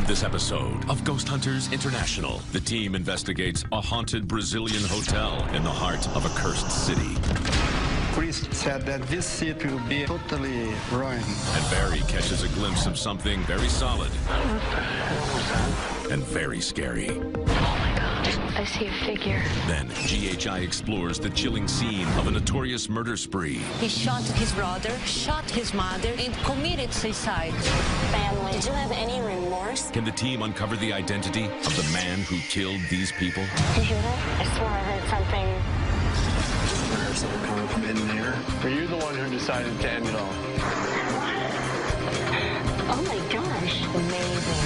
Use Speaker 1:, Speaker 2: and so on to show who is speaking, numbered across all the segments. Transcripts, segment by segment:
Speaker 1: On this episode of Ghost Hunters International, the team investigates a haunted Brazilian hotel in the heart of a cursed city.
Speaker 2: Priest said that this city will be totally ruined.
Speaker 1: And Barry catches a glimpse of something very solid.
Speaker 3: What the hell was that?
Speaker 1: And very scary.
Speaker 3: Oh my gosh, I see a figure.
Speaker 1: Then GHI explores the chilling scene of a notorious murder spree.
Speaker 4: He shot his brother, shot his mother, and committed suicide.
Speaker 5: Family, did you have any remorse?
Speaker 1: Can the team uncover the identity of the man who killed these people?
Speaker 5: Did you hear that? I swore I heard something.
Speaker 6: Coming from in there.
Speaker 7: Were you the one who decided to end it all?
Speaker 5: Oh my gosh. Amazing.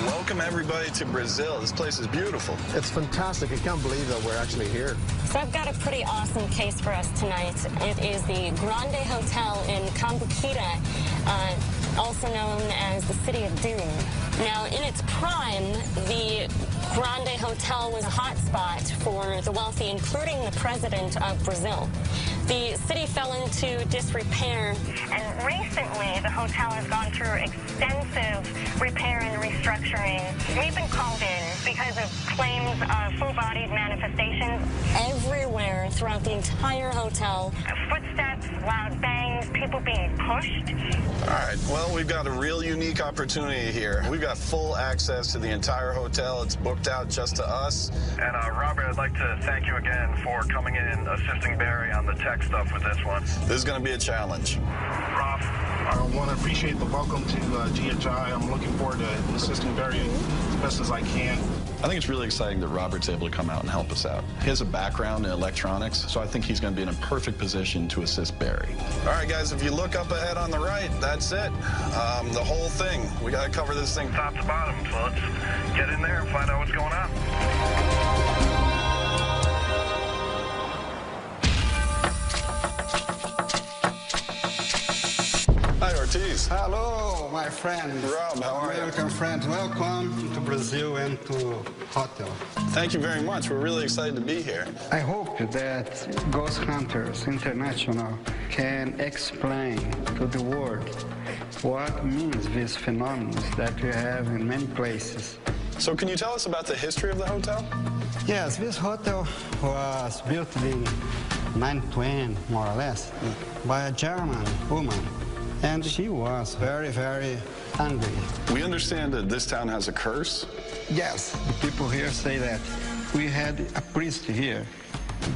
Speaker 6: Welcome everybody to Brazil. This place is beautiful.
Speaker 8: It's fantastic. I can't believe that we're actually here.
Speaker 5: So I've got a pretty awesome case for us tonight. It is the Grande Hotel in Cambuquira, also known as the City of Doom. Now, in its prime, the Grande Hotel was a hotspot for the wealthy, including the president of Brazil. The city fell into disrepair, and recently the hotel has gone through extensive repair and restructuring. We've been called in because of claims of full-bodied manifestations everywhere throughout the entire hotel. Footsteps, loud bangs, people being pushed.
Speaker 6: All right, well, we've got a real unique opportunity here. We've got full access to the entire hotel. It's booked out just to us.
Speaker 9: And Robert, I'd like to thank you again for coming in and assisting Barry on the tech stuff with this one.
Speaker 6: This is going to be a challenge.
Speaker 9: Rob?
Speaker 10: I want to appreciate the welcome to GHI. I'm looking forward to assisting Barry as best as I can.
Speaker 11: I think it's really exciting that Robert's able to come out and help us out. He has a background in electronics, so I think he's going to be in a perfect position to assist Barry.
Speaker 6: All right, guys, if you look up ahead on the right, that's it. The whole thing. We got to cover this thing
Speaker 9: Top to bottom, so let's get in there and find out what's going on.
Speaker 6: Hi, Ortiz.
Speaker 2: Hello, my friend.
Speaker 6: Rob, how are you?
Speaker 2: Welcome, friends. Welcome to Brazil and to hotel.
Speaker 6: Thank you very much. We're really excited to be here.
Speaker 2: I hope that Ghost Hunters International can explain to the world what means these phenomena that we have in many places.
Speaker 6: So can you tell us about the history of the hotel?
Speaker 2: Yes, this hotel was built in 1920, more or less, by a German woman. And she was very, very angry.
Speaker 6: We understand that this town has a curse.
Speaker 2: Yes, the people here say that. We had a priest here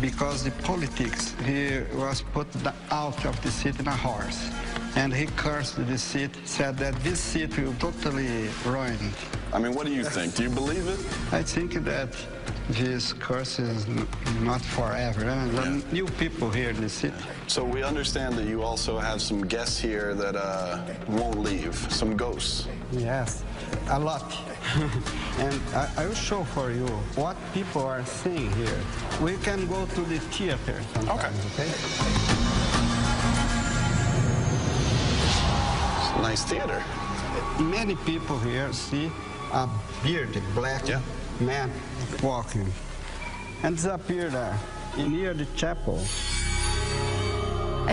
Speaker 2: because the politics, he was put out of the city in a horse. And he cursed the city, said that this city will totally ruined.
Speaker 6: I mean, what do you think? Do you believe it?
Speaker 2: I think that this curse is not forever. And new people here in the city.
Speaker 6: So we understand that you also have some guests here that won't leave, some ghosts.
Speaker 2: Yes, a lot. And I will show for you what people are seeing here. We can go to the theater sometimes, okay?
Speaker 6: It's a nice theater.
Speaker 2: Many people here see a bearded black man walking and disappear there near the chapel.
Speaker 12: I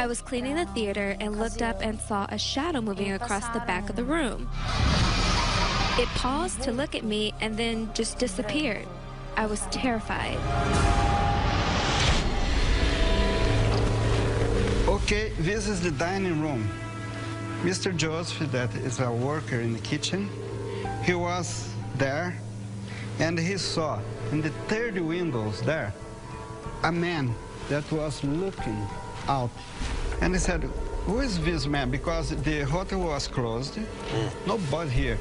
Speaker 12: was cleaning the theater and looked up and saw a shadow moving across the back of the room. It paused to look at me and then just disappeared. I was terrified.
Speaker 2: Okay, this is the dining room. Mr. Joseph, that is a worker in the kitchen, he was there and he saw in the third windows there a man that was looking out. And he said, who is this man? Because the hotel was closed, nobody here.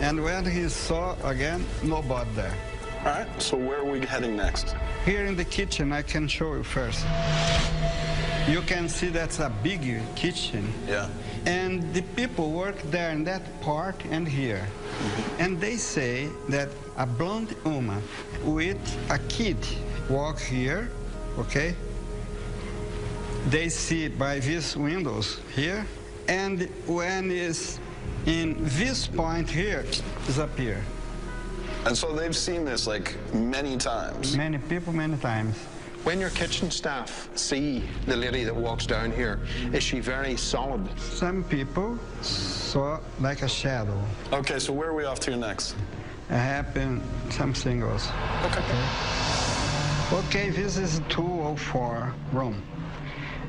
Speaker 2: And when he saw again, nobody there.
Speaker 6: All right, so where are we heading next?
Speaker 2: Here in the kitchen, I can show you first. You can see that's a big kitchen.
Speaker 6: Yeah.
Speaker 2: And the people work there in that part and here. And they say that a blonde woman with a kid walk here, okay? They see by these windows here, and when it's in this point here, disappear.
Speaker 6: And so they've seen this like many times.
Speaker 2: Many people, many times.
Speaker 8: When your kitchen staff see the lady that walks down here, is she very solid?
Speaker 2: Some people saw like a shadow.
Speaker 6: Okay, so where are we off to next?
Speaker 2: It happened something else. Okay, this is 204 room.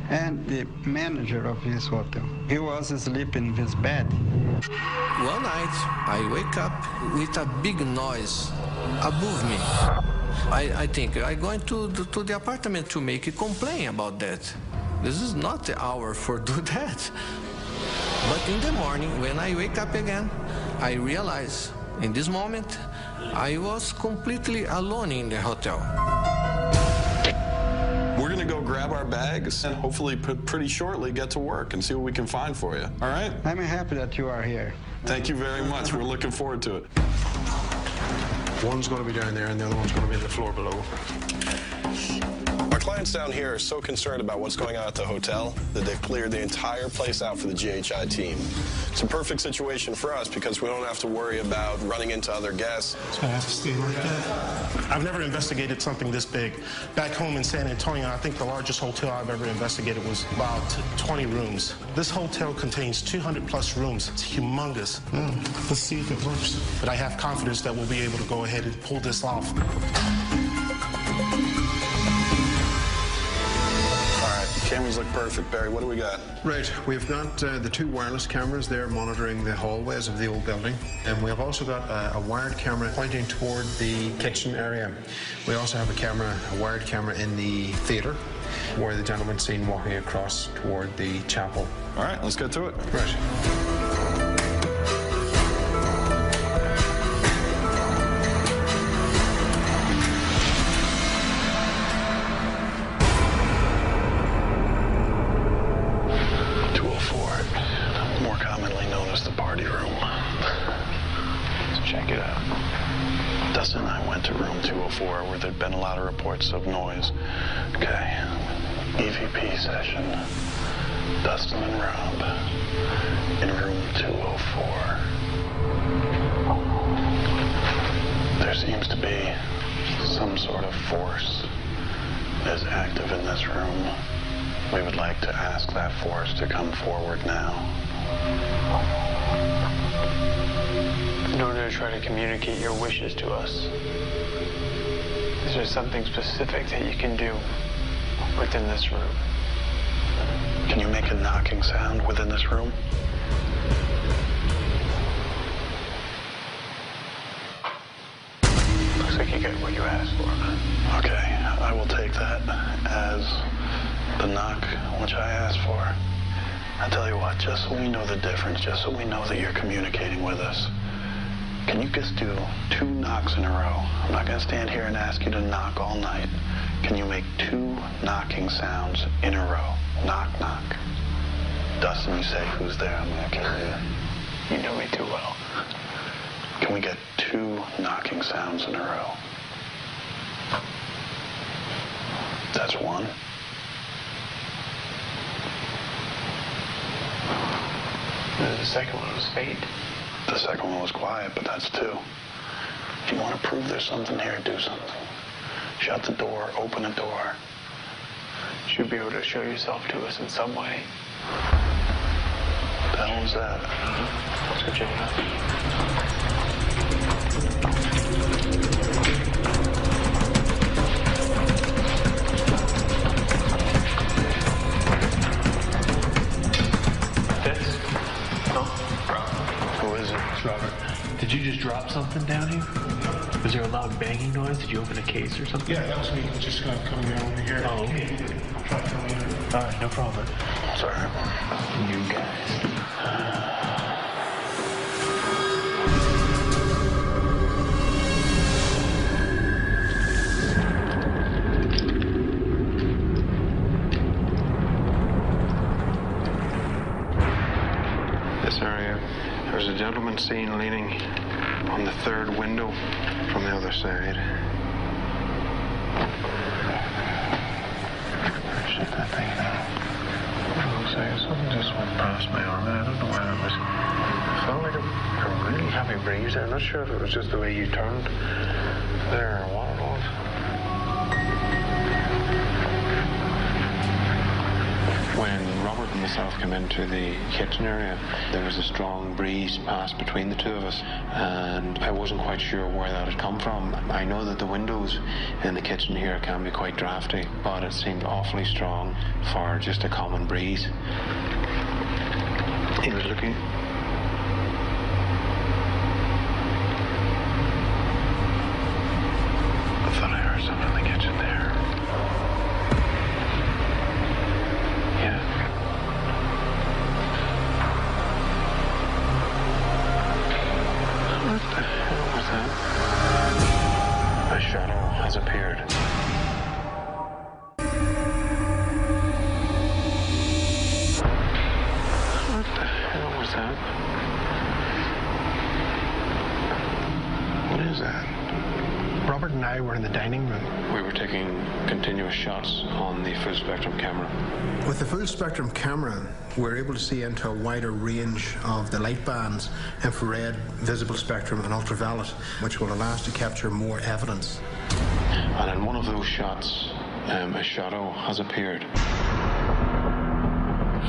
Speaker 2: And the manager of this hotel, he was sleeping in his bed.
Speaker 13: One night, I wake up with a big noise above me. I think I'm going to the apartment to make a complaint about that. This is not the hour for do that. But in the morning, when I wake up again, I realize in this moment, I was completely alone in the hotel.
Speaker 6: We're gonna go grab our bags and hopefully pretty shortly get to work and see what we can find for you. All right?
Speaker 2: I'm happy that you are here.
Speaker 6: Thank you very much. We're looking forward to it.
Speaker 8: One's going to be down there and the other one's going to be on the floor below.
Speaker 6: Our clients down here are so concerned about what's going on at the hotel that they've cleared the entire place out for the GHI team. It's a perfect situation for us because we don't have to worry about running into other guests.
Speaker 10: So I have to stay like that. I've never investigated something this big. Back home in San Antonio, I think the largest hotel I've ever investigated was about 20 rooms. This hotel contains 200 plus rooms. It's humongous. Let's see if it works. But I have confidence that we'll be able to go ahead and pull this off.
Speaker 6: Cameras look perfect. Barry, what do we got?
Speaker 8: Right, we've got the two wireless cameras there monitoring the hallways of the old building. And we've also got a wired camera pointing toward the kitchen area. We also have a wired camera in the theater where the gentleman's seen walking across toward the chapel.
Speaker 6: All right, let's get to it.
Speaker 8: Right.
Speaker 11: Dustin and I went to room 204 where there'd been a lot of reports of noise. Okay, EVP session. Dustin and Rob in room 204. There seems to be some sort of force that is active in this room. We would like to ask that force to come forward now.
Speaker 7: In order to try to communicate your wishes to us, is there something specific that you can do within this room?
Speaker 11: Can you make a knocking sound within this room?
Speaker 7: Looks like you got what you asked for.
Speaker 11: Okay, I will take that as the knock which I asked for. I'll tell you what, just so we know the difference, just so we know that you're communicating with us, can you just do 2 knocks in a row? I'm not going to stand here and ask you to knock all night. Can you make 2 knocking sounds in a row? Knock, knock. Dustin, you say who's there, I'm going to kill you.
Speaker 7: You know me too well.
Speaker 11: Can we get 2 knocking sounds in a row? That's 1.
Speaker 7: The second one was faint.
Speaker 11: The second one was quiet, but that's 2. If you want to prove there's something here, do something. Shut the door, open the door.
Speaker 7: You should be able to show yourself to us in some way.
Speaker 11: The hell is that?
Speaker 7: Let's go check it out.
Speaker 14: Robert, did you just drop something down here? Was there a loud banging noise? Did you open a case or something?
Speaker 10: Yeah, that was me. Just coming down over here.
Speaker 14: Oh, okay. All right, no problem.
Speaker 11: Sorry.
Speaker 14: You guys.
Speaker 8: There's a gentleman seen leaning on the third window from the other side. Shit, that thing now. Something just went past my arm. I don't know why it was. It felt like a really heavy breeze. I'm not sure if it was just the way you turned there or what it was. When Robert and myself came into the kitchen area, there was a strong breeze passed between the two of us, and I wasn't quite sure where that had come from. I know that the windows in the kitchen here can be quite drafty, but it seemed awfully strong for just a common breeze. He was looking. I thought I heard something in the kitchen there. A shadow has appeared. What the hell was that? What is that? Robert and I were in the dining room. We were taking continuous shots on the full spectrum camera. With the full spectrum camera, we're able to see into a wider range of the light bands, infrared, visible spectrum and ultraviolet, which will allow us to capture more evidence. And in one of those shots, a shadow has appeared.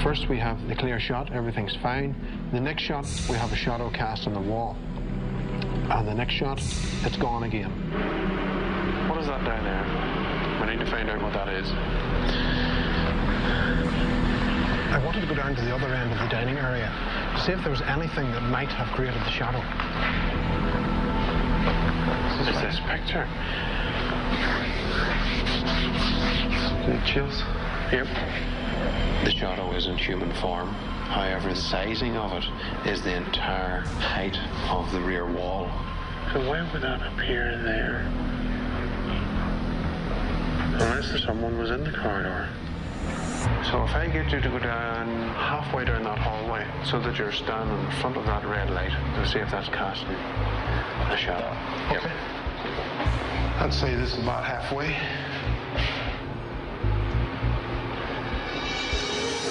Speaker 8: First we have the clear shot, everything's fine. The next shot, we have a shadow cast on the wall. And the next shot, it's gone again. What is that down there? We need to find out what that is. I wanted to go down to the other end of the dining area to see if there was anything that might have created the shadow. Is this picture? Chills? Yep. The shadow isn't human form. However, the sizing of it is the entire height of the rear wall. So why would that appear there? Unless someone was in the corridor. So if I get you to go down halfway down that hallway so that you're standing in front of that red light to see if that's casting a shadow. Yep. Okay. I'd say this is about halfway.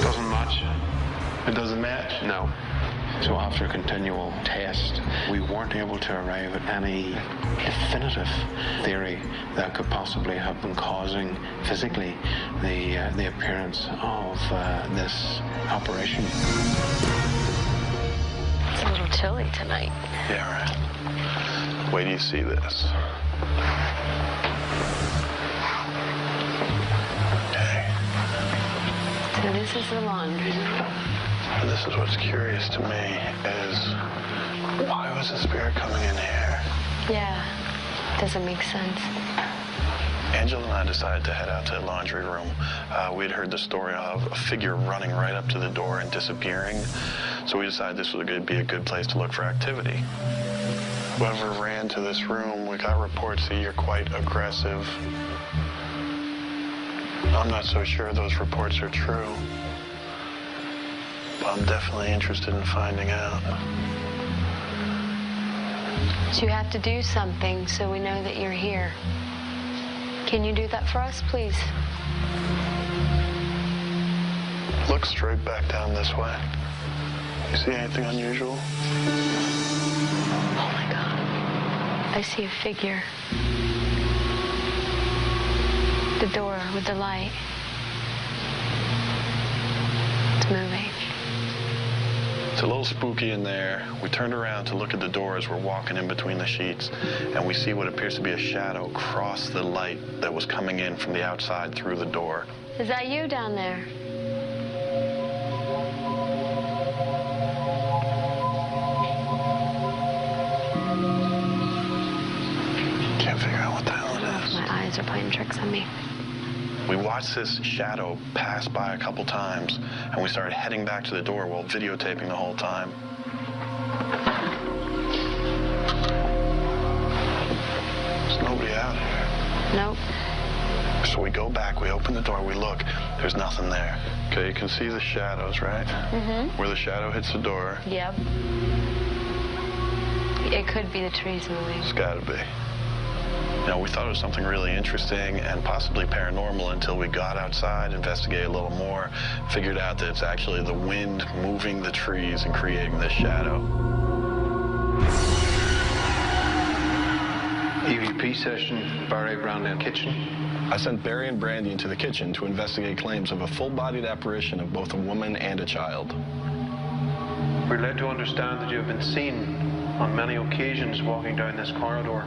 Speaker 8: Doesn't match. It doesn't match? No. So after a continual test, we weren't able to arrive at any definitive theory that could possibly have been causing physically the appearance of this apparition.
Speaker 3: It's a little chilly tonight.
Speaker 6: Yeah, right. Wait till you see this. Okay.
Speaker 3: So this is the laundry room.
Speaker 6: And this is what's curious to me is, why was the spirit coming in here?
Speaker 3: Yeah, doesn't make sense.
Speaker 6: Angela and I decided to head out to the laundry room. We'd heard the story of a figure running right up to the door and disappearing. So we decided this was going to be a good place to look for activity. Whoever ran to this room, we got reports that you're quite aggressive. I'm not so sure those reports are true. But I'm definitely interested in finding out.
Speaker 3: So you have to do something so we know that you're here. Can you do that for us, please?
Speaker 6: Look straight back down this way. You see anything unusual?
Speaker 3: Oh my God. I see a figure. The door with the light. It's moving.
Speaker 6: It's a little spooky in there. We turned around to look at the door as we're walking in between the sheets, and we see what appears to be a shadow cross the light that was coming in from the outside through the door.
Speaker 3: Is that you down there?
Speaker 6: Can't figure out what the hell it is.
Speaker 3: My eyes are playing tricks on me.
Speaker 6: We watched this shadow pass by a couple times, and we started heading back to the door while videotaping the whole time. There's nobody out here.
Speaker 3: Nope.
Speaker 6: So we go back, we open the door, we look,
Speaker 11: There's nothing there. Okay, you can see the shadows, right?
Speaker 3: Mm-hmm.
Speaker 11: Where the shadow hits the door.
Speaker 3: Yep. It could be the trees moving.
Speaker 11: It's gotta be. You know, we thought it was something really interesting and possibly paranormal until we got outside, investigated a little more, figured out that it's actually the wind moving the trees and creating this shadow.
Speaker 8: EVP session, Barry, Brandy, kitchen.
Speaker 6: I sent Barry and Brandy into the kitchen to investigate claims of a full-bodied apparition of both a woman and a child.
Speaker 8: We're led to understand that you have been seen on many occasions walking down this corridor,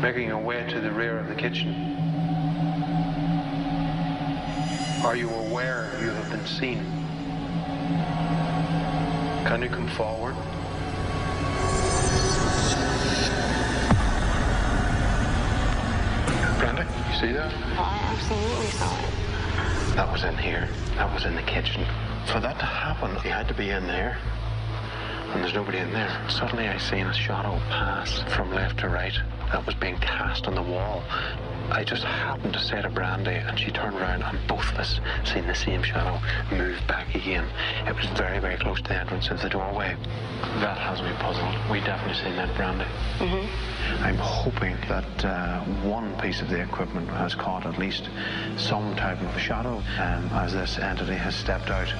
Speaker 8: making your way to the rear of the kitchen. Are you aware you have been seen? Can you come forward? Brandy, you see that?
Speaker 5: I absolutely saw it.
Speaker 8: That was in here. That was in the kitchen. For that to happen, he had to be in there. And there's nobody in there. Suddenly I seen a shadow pass from left to right that was being cast on the wall. I just happened to say to Brandy, and she turned around, and both of us seen the same shadow move back again. It was very, very close to the entrance of the doorway. That has me puzzled. We definitely seen that, Brandy.
Speaker 5: Mm-hmm.
Speaker 8: I'm hoping that one piece of the equipment has caught at least some type of a shadow as this entity has stepped out.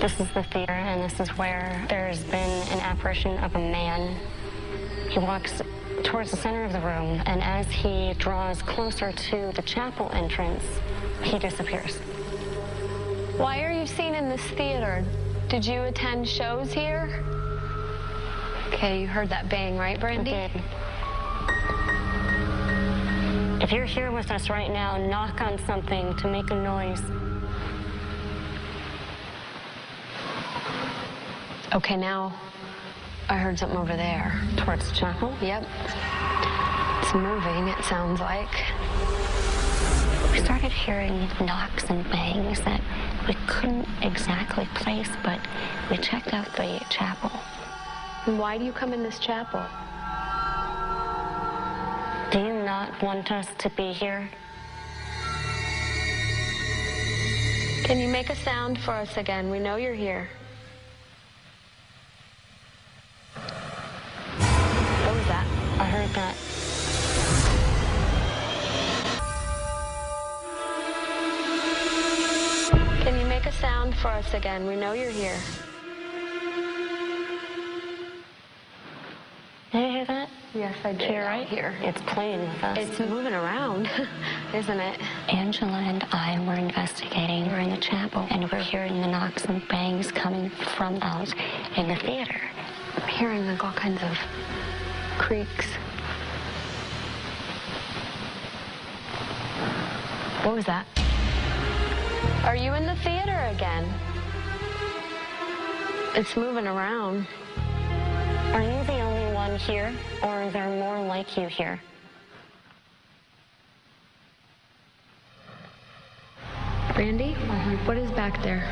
Speaker 5: This is the theater, and this is where there's been an apparition of a man. He walks towards the center of the room, and as he draws closer to the chapel entrance, he disappears.
Speaker 3: Why are you seen in this theater? Did you attend shows here? Okay, you heard that bang, right, Brandy?
Speaker 5: I did. If you're here with us right now, knock on something to make a noise.
Speaker 3: Okay, now I heard something over there.
Speaker 5: Towards the chapel?
Speaker 3: Yep. It's moving, it sounds like.
Speaker 5: We started hearing knocks and bangs that we couldn't exactly place, but we checked out the chapel.
Speaker 3: And why do you come in this chapel?
Speaker 5: Do you not want us to be here?
Speaker 3: Can you make a sound for us again? We know you're here. What was that?
Speaker 5: I heard that.
Speaker 3: Can you make a sound for us again? We know you're here.
Speaker 5: Did you hear that?
Speaker 3: Yes, I did.
Speaker 5: You're right here. It's playing with us.
Speaker 3: It's moving around, isn't it?
Speaker 5: Angela and I were investigating. We're in the chapel, and we're hearing the knocks and bangs coming from out in the theater.
Speaker 3: I'm hearing like all kinds of creaks. What was that? Are you in the theater again? It's moving around.
Speaker 5: Are you the only one here, or are there more like you here?
Speaker 3: Brandy? What is back there?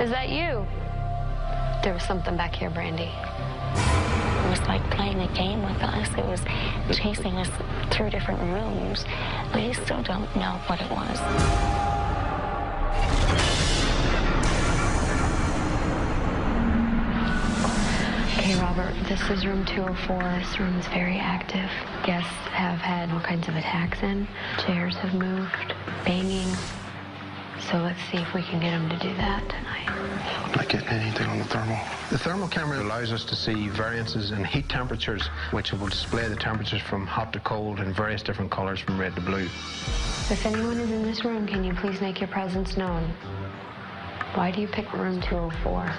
Speaker 3: Is that you? There was something back here, Brandy.
Speaker 5: It was like playing a game with us. It was chasing us through different rooms. We still don't know what it was.
Speaker 3: Okay, Robert, this is room 204. This room is very active. Guests have had all kinds of attacks in. Chairs have moved, banging. So let's see if we can get them to do that tonight.
Speaker 8: I'm not getting anything on the thermal. The thermal camera allows us to see variances in heat temperatures, which will display the temperatures from hot to cold in various different colors from red to blue.
Speaker 3: If anyone is in this room, can you please make your presence known? Why do you pick room 204?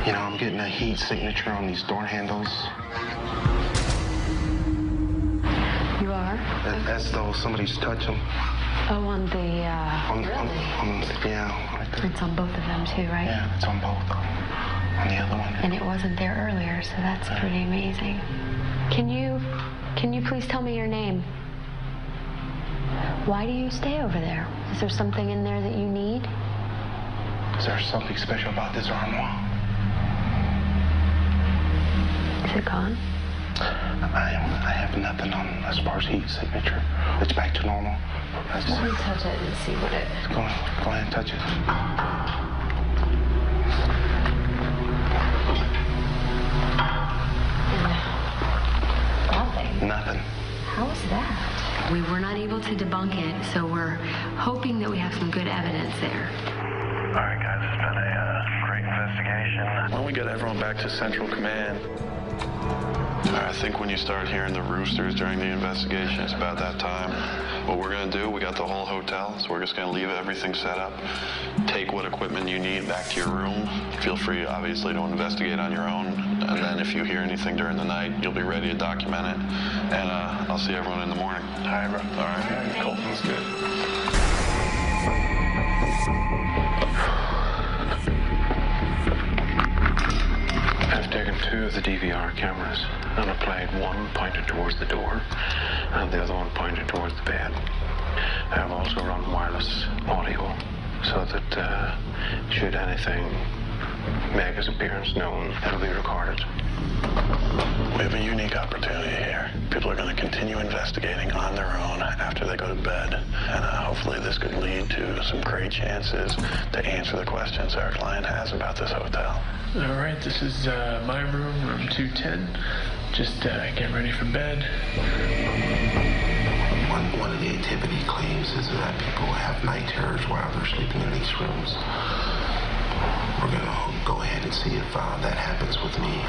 Speaker 8: You know, I'm getting a heat signature on these door handles.
Speaker 3: You are?
Speaker 8: As though somebody's touched them.
Speaker 3: Oh, on the,
Speaker 8: yeah. Right there.
Speaker 3: It's on both of them too, right?
Speaker 8: Yeah, it's on both. On the other one.
Speaker 3: And it wasn't there earlier, so that's pretty amazing. Can you please tell me your name? Why do you stay over there? Is there something in there that you need?
Speaker 11: there something special about this armoire?
Speaker 3: Is it gone?
Speaker 11: I have nothing on as far as heat signature. It's back to normal.
Speaker 3: Let me touch it and see what it...
Speaker 11: Go ahead and touch it.
Speaker 3: Nothing.
Speaker 11: Nothing.
Speaker 3: How is that? We were not able to debunk it, so we're hoping that we have some good evidence there.
Speaker 9: All right, guys, it's been a great investigation.
Speaker 6: Why don't we get everyone back to Central Command? I think when you start hearing the roosters during the investigation, it's about that time. What we're going to do, we got the whole hotel, so we're just going to leave everything set up. Take what equipment you need back to your room. Feel free, obviously, to investigate on your own. And then if you hear anything during the night, you'll be ready to document it. And I'll see everyone in the morning.
Speaker 11: All right, bro.
Speaker 6: All right. Cool. That's good.
Speaker 11: I've taken 2 of the DVR cameras and applied one pointed towards the door and the other one pointed towards the bed. I have also run wireless audio so that should anything make its appearance known, it'll be recorded.
Speaker 6: We have a unique opportunity here. People are going to continue investigating on their own after they go to bed. And hopefully this could lead to some great chances to answer the questions our client has about this hotel.
Speaker 14: All right, this is my room, room 210. Just getting ready for bed.
Speaker 11: One of the activity claims is that people have night terrors while they're sleeping in these rooms. We're going to go ahead and see if that happens with me.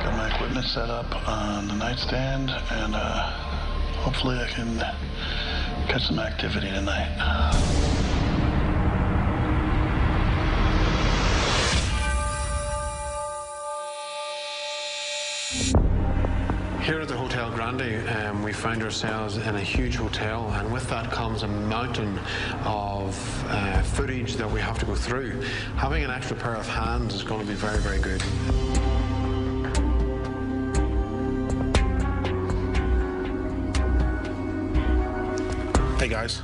Speaker 6: Got my equipment set up on the nightstand, and hopefully I can catch some activity tonight.
Speaker 8: Here at the Hotel Grande, we find ourselves in a huge hotel, and with that comes a mountain of footage that we have to go through. Having an extra pair of hands is going to be very, very good.
Speaker 10: Hey guys,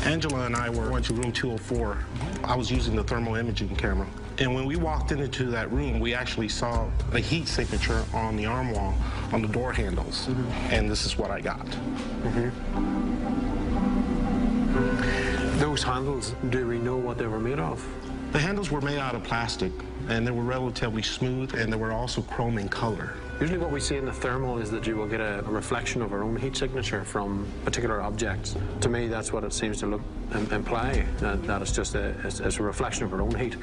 Speaker 10: Angela and I went to room 204. I was using the thermal imaging camera. And when we walked into that room, we actually saw a heat signature on the arm wall, on the door handles. And this is what I got.
Speaker 8: Those handles, do we know what they were made of?
Speaker 10: The handles were made out of plastic, and they were relatively smooth, and they were also chrome in color.
Speaker 15: Usually what we see in the thermal is that you will get a reflection of our own heat signature from particular objects. To me, that's what it seems to imply, that it's just it's a reflection of our own heat.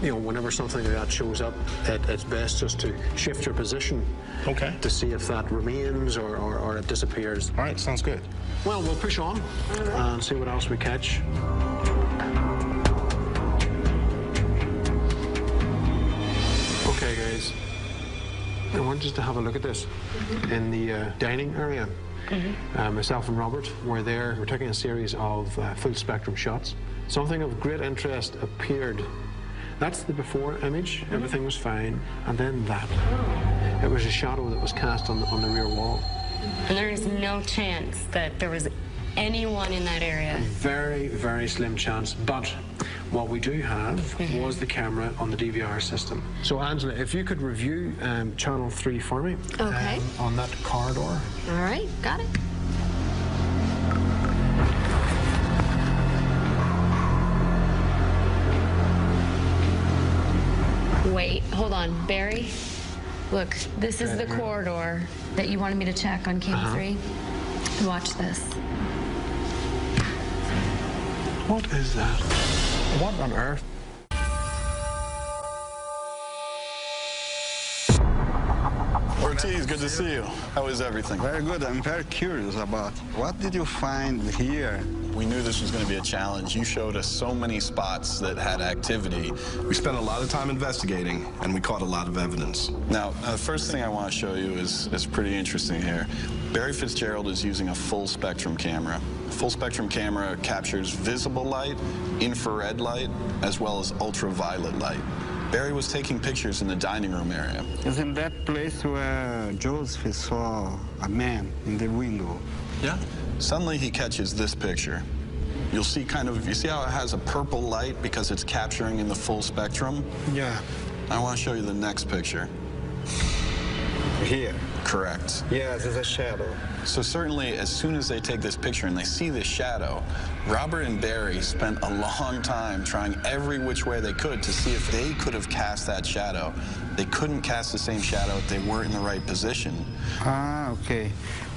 Speaker 15: You know, whenever something like that shows up, it's best just to shift your position to see if that remains or it disappears.
Speaker 10: All right, sounds good.
Speaker 15: Well, we'll push on and see what else we catch. Okay, guys. I want just to have a look at this. In the dining area, myself and Robert were there. We're taking a series of full spectrum shots. Something of great interest appeared. That's the before image. Everything was fine. And then that. It was a shadow that was cast on the rear wall.
Speaker 5: And there is no chance that there was anyone in that area.
Speaker 15: Very, very slim chance. But what we do have was the camera on the DVR system. So, Angela, if you could review channel 3 for me.
Speaker 3: Okay.
Speaker 15: On that corridor.
Speaker 3: All right, got it. Wait, hold on. Barry, look, this is the corridor that you wanted me to check on cam 3. Watch this.
Speaker 15: What is that? What on earth?
Speaker 6: Ortiz, good to see you. How is everything?
Speaker 2: Very good. I'm very curious about what did you find here?
Speaker 6: We knew this was going to be a challenge. You showed us so many spots that had activity.
Speaker 16: We spent a lot of time investigating, and we caught a lot of evidence.
Speaker 6: Now, the first thing I want to show you is pretty interesting here. Barry Fitzgerald is using a full spectrum camera. A full spectrum camera captures visible light, infrared light, as well as ultraviolet light. Barry was taking pictures in the dining room area.
Speaker 2: It's in that place where Joseph saw a man in the window.
Speaker 6: Yeah. Suddenly he catches this picture. you'll see you see how it has a purple light because it's capturing in the full spectrum?
Speaker 2: Yeah.
Speaker 6: I want to show you the next picture.
Speaker 2: Here.
Speaker 6: Correct.
Speaker 2: Yeah, there's a shadow.
Speaker 6: So certainly, as soon as they take this picture and they see this shadow, Robert and Barry spent a long time trying every which way they could to see if they could have cast that shadow. They couldn't cast the same shadow if they weren't in the right position.
Speaker 2: Ah, okay.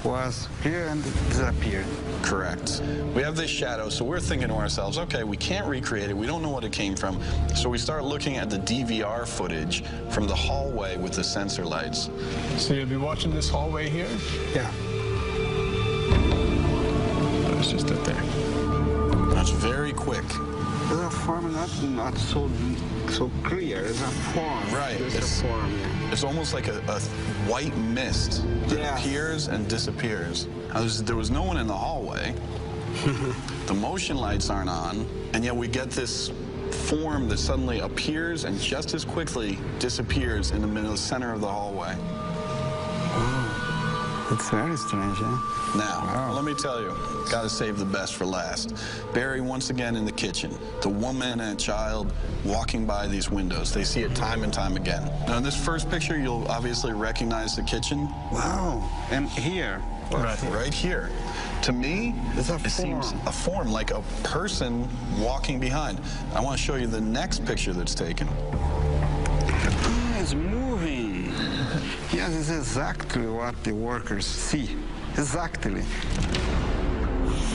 Speaker 2: Was here and disappeared.
Speaker 6: Correct. We have this shadow, so we're thinking to ourselves, okay, we can't recreate it. We don't know what it came from. So we start looking at the DVR footage from the hallway with the sensor lights.
Speaker 15: So you'll be watching this hallway here?
Speaker 2: Yeah.
Speaker 15: It's just up there.
Speaker 6: That's very quick.
Speaker 2: It's a form not so clear. It's a form.
Speaker 6: Right.
Speaker 2: It's a form, yeah.
Speaker 6: It's almost like a white mist that appears and disappears. Now, there was no one in the hallway. The motion lights aren't on, and yet we get this form that suddenly appears and just as quickly disappears in the middle, center of the hallway.
Speaker 2: It's very strange, yeah?
Speaker 6: Now, let me tell you, gotta save the best for last. Barry, once again in the kitchen. The woman and child walking by these windows. They see it time and time again. Now, in this first picture, you'll obviously recognize the kitchen.
Speaker 2: Wow. And here.
Speaker 6: Right here. To me, it seems a form, like a person walking behind. I want to show you the next picture that's taken.
Speaker 2: It's moving. Yes, it's exactly what the workers see. Exactly.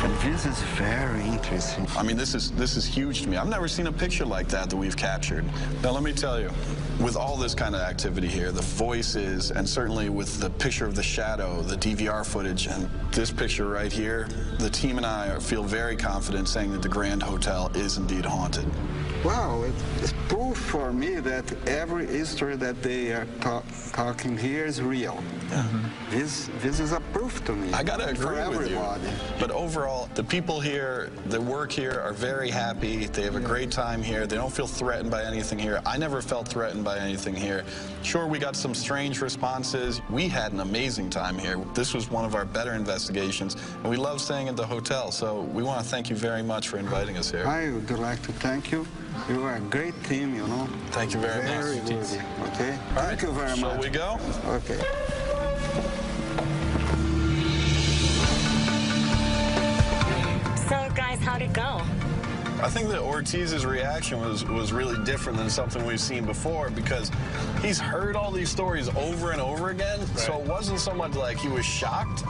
Speaker 2: And this is very interesting.
Speaker 6: I mean, this is huge to me. I've never seen a picture like that we've captured. Now, let me tell you, with all this kind of activity here, the voices, and certainly with the picture of the shadow, the DVR footage, and this picture right here, the team and I feel very confident saying that the Grand Hotel is indeed haunted.
Speaker 2: Wow, it's proof for me that every history that they are talking here is real.
Speaker 6: Yeah.
Speaker 2: This is a proof to me.
Speaker 6: I gotta agree with you. But overall, the people here that work here are very happy. They have a great time here. They don't feel threatened by anything here. I never felt threatened by anything here. Sure, we got some strange responses. We had an amazing time here. This was one of our better investigations, and we love staying at the hotel. So we want to thank you very much for inviting us here.
Speaker 2: I would like to thank you. You are a great team, you know.
Speaker 6: Thank you very much.
Speaker 2: Very good. Okay. Thank you very much.
Speaker 6: Shall we go?
Speaker 2: Okay.
Speaker 5: So, guys, how'd it go?
Speaker 6: I think that Ortiz's reaction was really different than something we've seen before because he's heard all these stories over and over again. Right. So it wasn't so much like he was shocked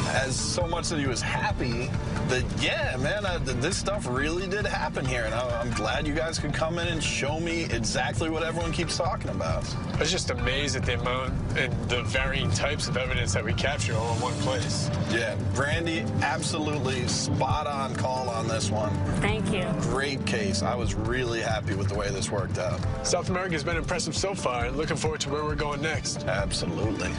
Speaker 6: as so much that he was happy that, yeah, man, this stuff really did happen here. And I'm glad you guys could come in and show me exactly what everyone keeps talking about.
Speaker 10: I was just amazed at the amount and the varying types of evidence that we capture all in one place.
Speaker 6: Yeah, Brandy, absolutely spot on call on this one.
Speaker 5: Thank you.
Speaker 6: Great case. I was really happy with the way this worked out.
Speaker 10: South America's been impressive so far. Looking forward to where we're going next.
Speaker 6: Absolutely.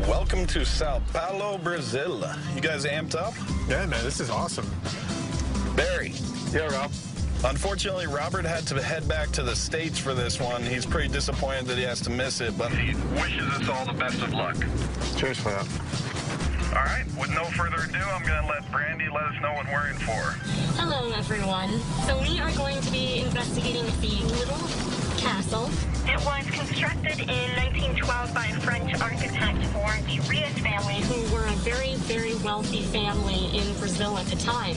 Speaker 6: Welcome to Sao Paulo, Brazil. You guys amped up?
Speaker 10: Yeah, man, this is awesome.
Speaker 6: Barry.
Speaker 10: Yeah, Rob.
Speaker 6: Unfortunately, Robert had to head back to the States for this one. He's pretty disappointed that he has to miss it, but
Speaker 9: he wishes us all the best of luck.
Speaker 10: Cheers for that.
Speaker 9: All right, with no further ado, I'm going to let Brandy let us know what we're in for.
Speaker 5: Hello, everyone. So we are going to be investigating the little castle. It was constructed in 1912 by a French architect for the Rios family, who were a very, very wealthy family in Brazil at the time.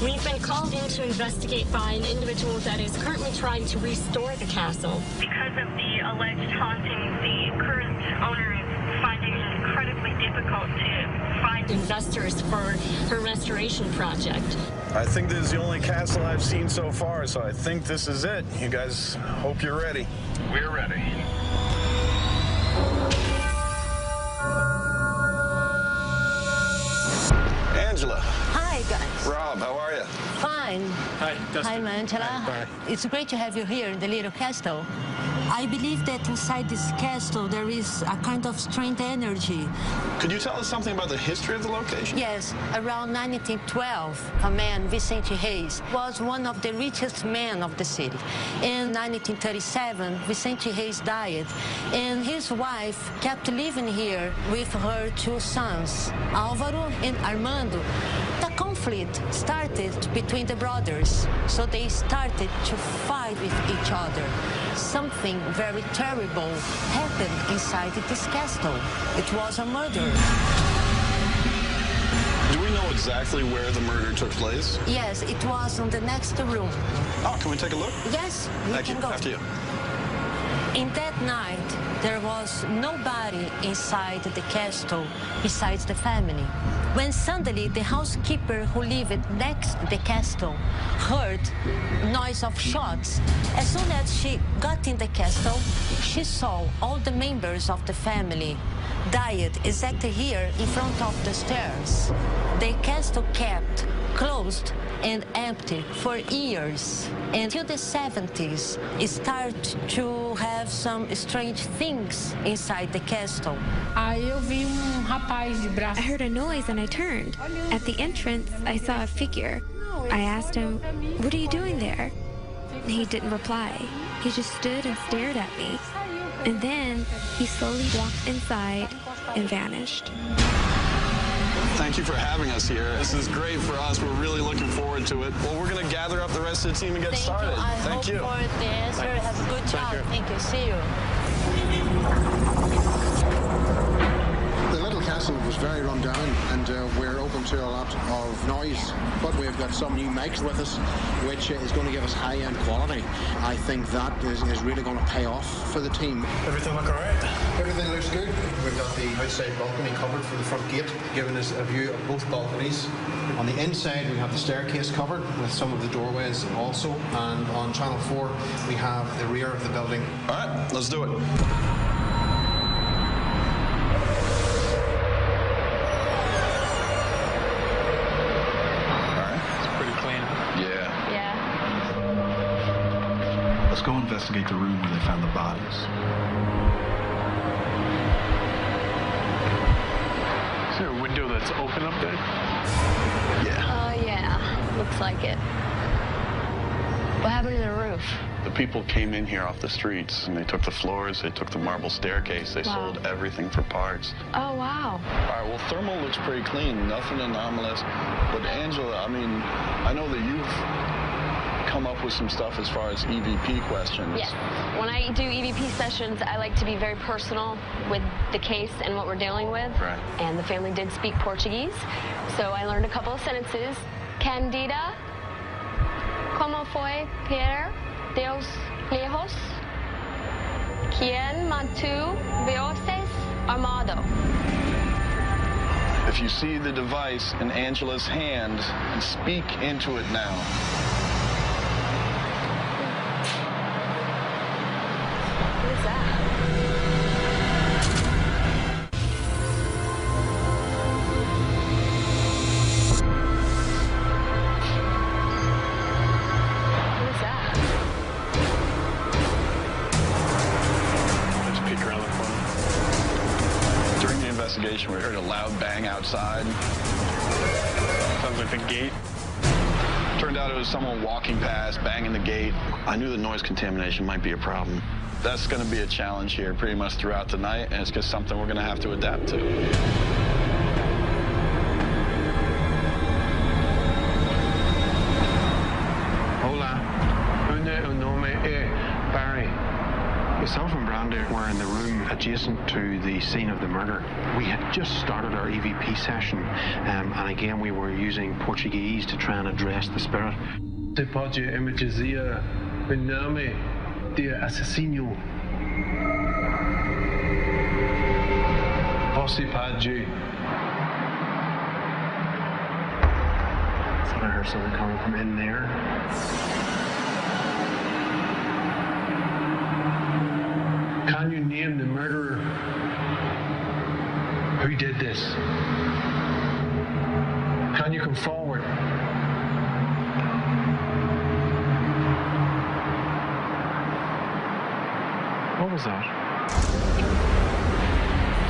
Speaker 5: We've been called in to investigate by an individual that is currently trying to restore the castle. Because of the alleged hauntings, the current owner is finding it incredibly difficult to find investors for her restoration project.
Speaker 6: I think this is the only castle I've seen so far, so I think this is it. You guys hope you're ready.
Speaker 9: We're ready.
Speaker 6: Angela.
Speaker 4: Hi, guys.
Speaker 6: Rob, how are you?
Speaker 4: Fine.
Speaker 10: Hi, Dustin.
Speaker 4: Hi, Angela.
Speaker 10: Hi.
Speaker 4: It's great to have you here in the little castle. I believe that inside this castle there is a kind of strange energy.
Speaker 6: Could you tell us something about the history of the location?
Speaker 4: Yes, around 1912, a man, Vicente Reis, was one of the richest men of the city. In 1937, Vicente Reis died, and his wife kept living here with her two sons, Álvaro and Armando. The conflict started between the brothers, so they started to fight with each other. Something very terrible happened inside this castle. It was a murder.
Speaker 6: Do we know exactly where the murder took place?
Speaker 4: Yes, it was in the next room.
Speaker 6: Oh, can we take a look?
Speaker 4: Yes, we can go.
Speaker 6: After you.
Speaker 4: In that night, there was nobody inside the castle besides the family. When suddenly the housekeeper who lived next to the castle heard noise of shots. As soon as she got in the castle, she saw all the members of the family died exactly here in front of the stairs. The castle kept closed and empty for years. Until the 70s, it started to have some strange things inside the castle.
Speaker 12: I heard a noise and I turned. At the entrance, I saw a figure. I asked him, "What are you doing there?" He didn't reply. He just stood and stared at me. And then he slowly walked inside and vanished.
Speaker 6: Thank you for having us here. This is great for us. We're really looking forward to it. Well, we're going to gather up the rest of the team and get started.
Speaker 4: Thank you. I hope for the answer. Have a good job. Thank you. See you.
Speaker 15: The little castle was very run down, and we're open to a lot of noise, but we've got some new mics with us, which is going to give us high-end quality. I think that is really going to pay off for the team.
Speaker 10: Everything look all right?
Speaker 15: Everything looks good. We've got the outside balcony covered for the front gate, giving us a view of both balconies. On the inside, we have the staircase covered with some of the doorways also, and on Channel 4, we have the rear of the building.
Speaker 6: All right, let's do it.
Speaker 11: Let's go investigate the room where they found the bodies.
Speaker 14: Is there a window that's open up there?
Speaker 11: Yeah.
Speaker 3: Yeah. Looks like it. What happened to the roof?
Speaker 11: The people came in here off the streets, and they took the floors, they took the marble staircase, they sold everything for parts.
Speaker 3: Oh, wow.
Speaker 6: All right, well, thermal looks pretty clean, nothing anomalous. But Angela, I mean, I know that you've come up with some stuff as far as EVP questions.
Speaker 3: Yes. When I do EVP sessions, I like to be very personal with the case and what we're dealing with.
Speaker 11: Right.
Speaker 3: And the family did speak Portuguese, so I learned a couple of sentences. Candida, como foi per Deus lejos? Quien mantu voces armado?
Speaker 6: If you see the device in Angela's hand, speak into it now.
Speaker 3: What is that? What is that?
Speaker 14: Let's peek around the corner.
Speaker 6: During the investigation, we heard a loud bang outside.
Speaker 14: Sounds like the gate.
Speaker 6: Turned out it was someone walking past, banging the gate. I knew the noise contamination might be a problem. That's going to be a challenge here pretty much throughout the night, and it's just something we're going to have to adapt to.
Speaker 15: Hola. Un nome Barry. Myself and Brandy were in the room adjacent to the scene of the murder. We had just started our EVP session, and again we were using Portuguese to try and address the spirit.
Speaker 14: Você pode me dizer o nome do assassino? Você pode.
Speaker 15: Thought I heard something coming from in there.
Speaker 14: Can you name the murderer? Who did this? Can you come forward?
Speaker 15: was that?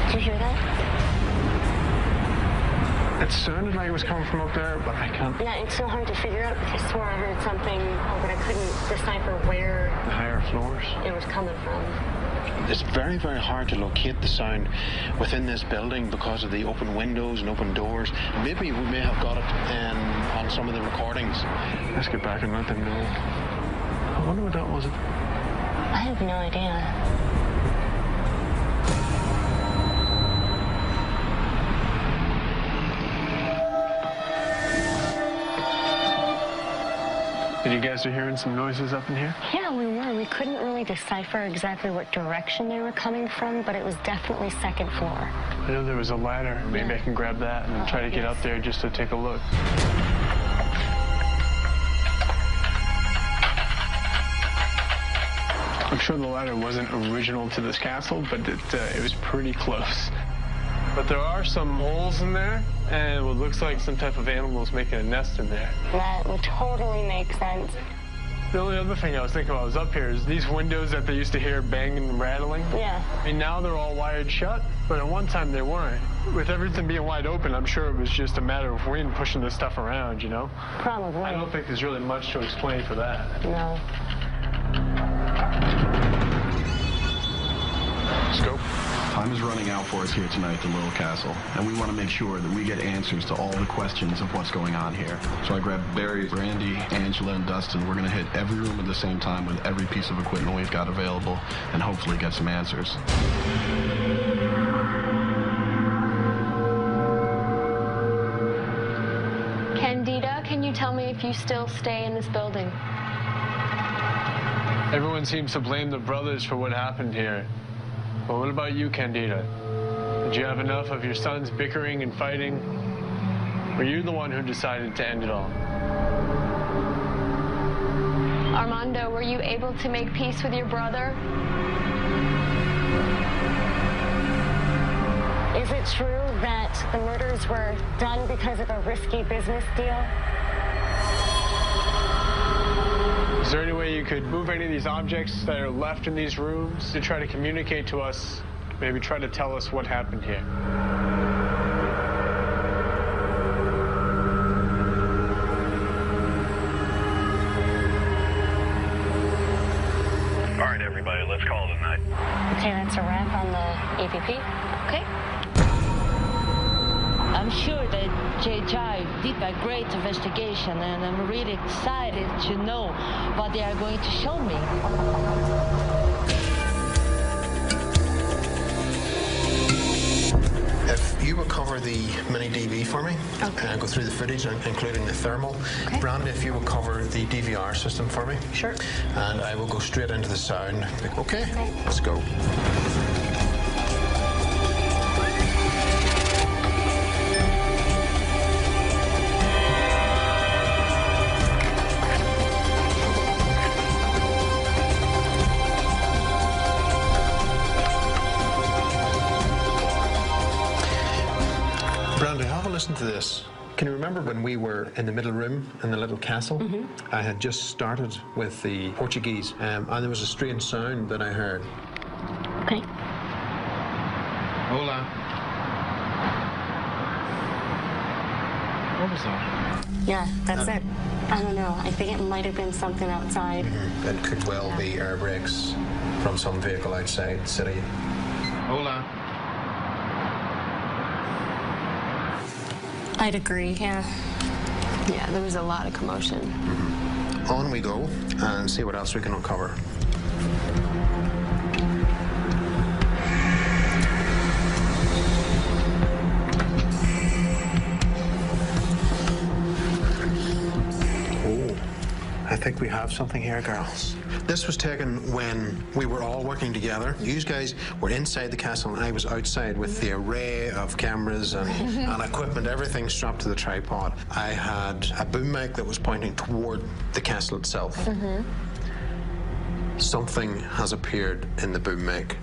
Speaker 5: Did you hear that?
Speaker 15: It sounded like it was coming from up there, but I can't.
Speaker 5: Yeah, it's so hard to figure out. I swore I heard something, but I couldn't decipher where
Speaker 15: The higher floors.
Speaker 5: it was coming from.
Speaker 15: It's very, very hard to locate the sound within this building because of the open windows and open doors. Maybe we may have got it on some of the recordings. Let's get back and let them know. I wonder what that was.
Speaker 5: I have no idea.
Speaker 14: And you guys are hearing some noises up in here?
Speaker 5: Yeah, we were. We couldn't really decipher exactly what direction they were coming from, but it was definitely second floor.
Speaker 14: I know there was a ladder. Maybe I can grab that and try to get up there just to take a look. I'm sure the ladder wasn't original to this castle, but it was pretty close. But there are some holes in there, and what looks like some type of animal is making a nest in there.
Speaker 5: That would totally make sense.
Speaker 14: The only other thing I was thinking while I was up here is these windows that they used to hear banging and rattling.
Speaker 5: Yeah.
Speaker 14: I mean, now they're all wired shut, but at one time they weren't. With everything being wide open, I'm sure it was just a matter of wind pushing this stuff around, you know?
Speaker 5: Probably.
Speaker 14: I don't think there's really much to explain for that.
Speaker 5: No.
Speaker 16: Scope. Time is running out for us here tonight at the Little Castle, and we want to make sure that we get answers to all the questions of what's going on here. So I grabbed Barry, Brandy, Angela, and Dustin. We're going to hit every room at the same time with every piece of equipment we've got available and hopefully get some answers.
Speaker 3: Candida, can you tell me if you still stay in this building?
Speaker 14: Everyone seems to blame the brothers for what happened here. But what about you, Candida? Did you have enough of your sons bickering and fighting? Were you the one who decided to end it all?
Speaker 3: Armando, were you able to make peace with your brother?
Speaker 5: Is it true that the murders were done because of a risky business deal?
Speaker 14: Is there any way you could move any of these objects that are left in these rooms to try to communicate to us, maybe try to tell us what happened here?
Speaker 9: All right, everybody, let's call it a night.
Speaker 5: Okay, that's a wrap on the APP.
Speaker 3: Okay.
Speaker 4: I'm sure that JJ did a great investigation, and I'm really excited to know what they are going to show me.
Speaker 8: If you would cover the mini DV for me, and go through the footage, including the thermal.
Speaker 3: Okay.
Speaker 8: Brandy, if you would cover the DVR system for me.
Speaker 3: Sure.
Speaker 8: And I will go straight into the sound. Okay, let's go. Brandy, have a listen to this. Can you remember when we were in the middle room in the little castle? I had just started with the Portuguese, and there was a strange sound that I heard.
Speaker 5: Okay.
Speaker 15: Hola. What was that?
Speaker 5: Yeah, that's it. I don't know. I think it might have been something outside.
Speaker 8: It could well be air brakes from some vehicle outside the city.
Speaker 15: Hola.
Speaker 5: I'd agree, yeah.
Speaker 3: Yeah, there was a lot of commotion.
Speaker 8: On we go and see what else we can uncover. Oh, I think we have something here, girls. This was taken when we were all working together. You guys were inside the castle and I was outside with the array of cameras and equipment, everything strapped to the tripod. I had a boom mic that was pointing toward the castle itself. Something has appeared in the boom mic.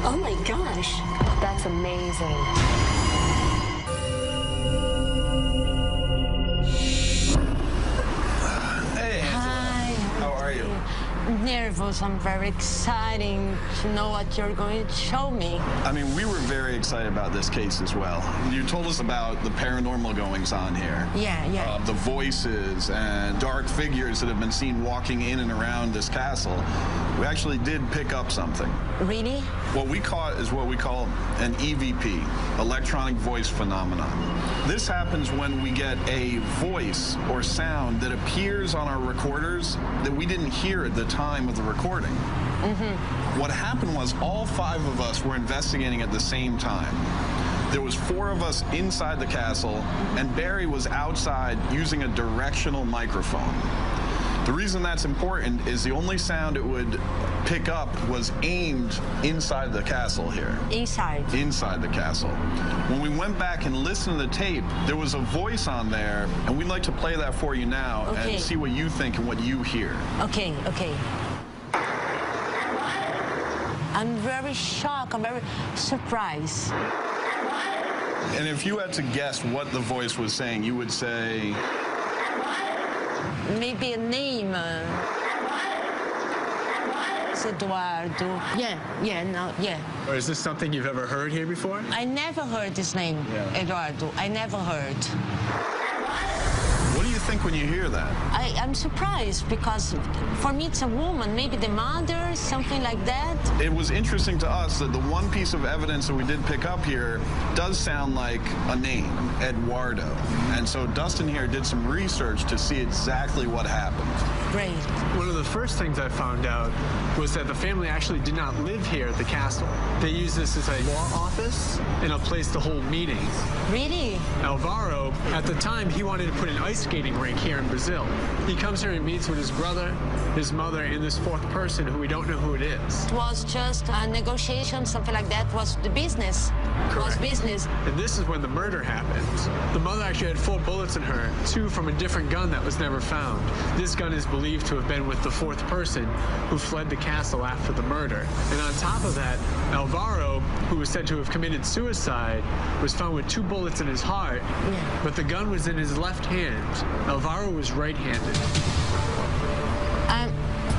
Speaker 5: Oh my gosh.
Speaker 3: That's amazing.
Speaker 4: nervous. I'm very excited to know what you're going to show me.
Speaker 6: I mean, we were very excited about this case as well. You told us about the paranormal goings on here.
Speaker 4: Yeah.
Speaker 6: The voices and dark figures that have been seen walking in and around this castle. We actually did pick up something.
Speaker 4: Really?
Speaker 6: What we caught is what we call an EVP, electronic voice phenomenon. This happens when we get a voice or sound that appears on our recorders that we didn't hear at the time of the recording. What happened was all 5 of us were investigating at the same time. There was 4 of us inside the castle, and Barry was outside using a directional microphone. The reason that's important is the only sound it would pick up was aimed inside the castle here.
Speaker 4: Inside?
Speaker 6: Inside the castle. When we went back and listened to the tape, there was a voice on there, and we'd like to play that for you now and see what you think and what you hear.
Speaker 4: Okay. I'm very shocked. I'm very surprised.
Speaker 6: And if you had to guess what the voice was saying, you would say...
Speaker 4: Maybe a name. It's Eduardo. Yeah.
Speaker 14: Or is this something you've ever heard here before?
Speaker 4: I never heard this name, Eduardo. I never heard.
Speaker 6: What do you think when you hear that?
Speaker 4: I'm surprised because for me it's a woman, maybe the mother, something like that.
Speaker 6: It was interesting to us that the one piece of evidence that we did pick up here does sound like a name, Eduardo. And so Dustin here did some research to see exactly what happened.
Speaker 4: Great.
Speaker 14: One of the first things I found out was that the family actually did not live here at the castle. They used this as a law office and a place to hold meetings.
Speaker 4: Really?
Speaker 14: Alvaro, at the time, he wanted to put an ice skating rink here in Brazil. He comes here and meets with his brother, his mother, and this 4th person who we don't know who it is.
Speaker 4: It was just a negotiation, something like that. Was the business.
Speaker 14: Correct.
Speaker 4: Was business.
Speaker 14: And this is when the murder happens. The mother actually had 4 bullets in her, 2 from a different gun that was never found. This gun is believed to have been with the 4th person who fled the castle after the murder. And on top of that, Alvaro, who was said to have committed suicide, was found with 2 bullets in his heart, but the gun was in his left hand. Alvaro was right-handed.
Speaker 4: I'm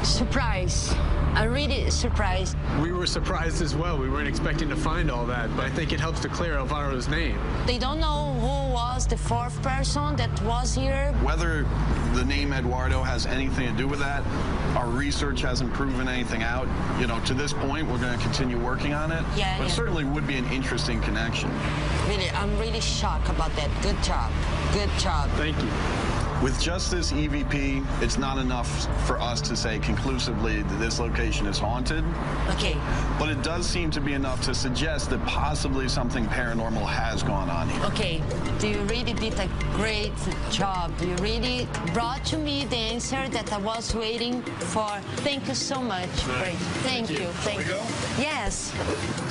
Speaker 4: surprised. I'm really surprised.
Speaker 14: We were surprised as well. We weren't expecting to find all that, but I think it helps to clear Alvaro's name.
Speaker 4: They don't know who was the 4th person that was here.
Speaker 6: Whether the name Eduardo has anything to do with that, our research hasn't proven anything out. You know, to this point, we're going to continue working on it. But it certainly would be an interesting connection.
Speaker 4: Really, I'm really shocked about that. Good job. Good job.
Speaker 14: Thank you.
Speaker 6: With just this EVP, it's not enough for us to say conclusively that this location is haunted.
Speaker 4: Okay.
Speaker 6: But it does seem to be enough to suggest that possibly something paranormal has gone on here.
Speaker 4: Okay. You really did a great job. You really brought to me the answer that I was waiting for. Thank you so much. Great. Thank you. Thank you. Yes.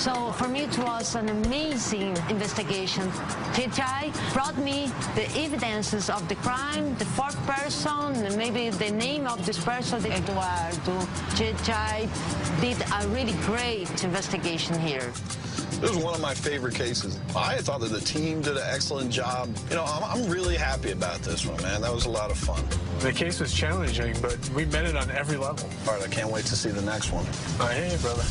Speaker 4: So for me, it was an amazing investigation. Tejai brought me the evidences of the crime, the 4th person, maybe the name of this person, Eduardo. Tejai did a really great investigation here.
Speaker 6: This was one of my favorite cases. I thought that the team did an excellent job. You know, I'm really happy about this one, man. That was a lot of fun.
Speaker 14: The case was challenging, but we met it on every level.
Speaker 6: All right, I can't wait to see the next one.
Speaker 14: I hear you, brother.